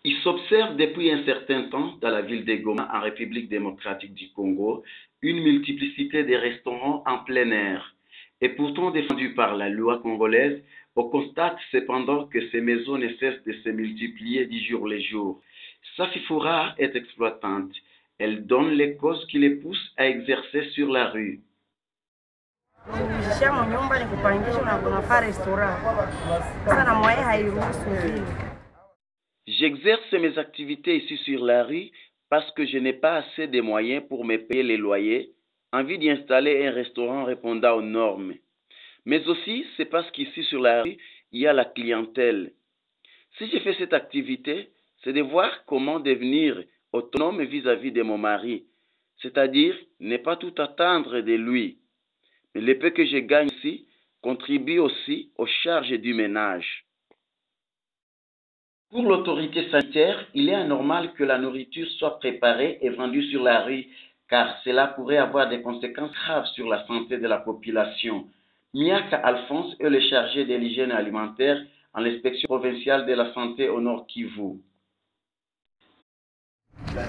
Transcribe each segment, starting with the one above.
Il s'observe depuis un certain temps dans la ville de Goma, en République démocratique du Congo, une multiplicité de restaurants en plein air. Et pourtant défendus par la loi congolaise, on constate cependant que ces maisons ne cessent de se multiplier du jour le jour. Safi Foura est exploitante. Elle donne les causes qui les poussent à exercer sur la rue. J'exerce mes activités ici sur la rue parce que je n'ai pas assez de moyens pour me payer les loyers, envie d'y installer un restaurant répondant aux normes. Mais aussi, c'est parce qu'ici sur la rue, il y a la clientèle. Si je fais cette activité, c'est de voir comment devenir autonome vis-à-vis de mon mari, c'est-à-dire ne pas tout attendre de lui. Mais le peu que je gagne ici contribue aussi aux charges du ménage. Pour l'autorité sanitaire, il est anormal que la nourriture soit préparée et vendue sur la rue, car cela pourrait avoir des conséquences graves sur la santé de la population. Miaka Alphonse est le chargé de l'hygiène alimentaire en l'inspection provinciale de la santé au Nord Kivu.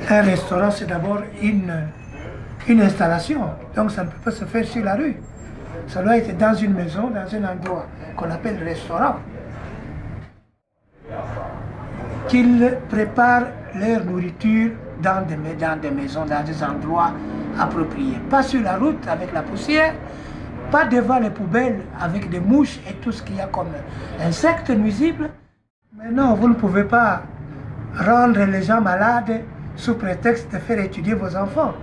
Un restaurant, c'est d'abord une installation, donc ça ne peut pas se faire sur la rue. Ça doit être dans une maison, dans un endroit qu'on appelle restaurant. Qu'ils préparent leur nourriture dans des maisons, dans des endroits appropriés. Pas sur la route avec la poussière, pas devant les poubelles avec des mouches et tout ce qu'il y a comme insectes nuisibles. Mais non, vous ne pouvez pas rendre les gens malades sous prétexte de faire étudier vos enfants.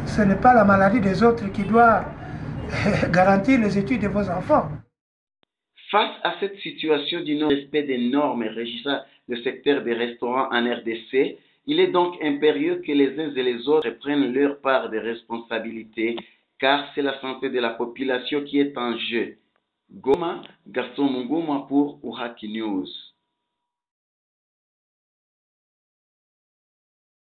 Ce n'est pas la maladie des autres qui doit garantir les études de vos enfants. Face à cette situation du non-respect des normes régissant le secteur des restaurants en RDC, il est donc impérieux que les uns et les autres prennent leur part de responsabilité, car c'est la santé de la population qui est en jeu. Goma, Gaston Munguma pour Uraki News.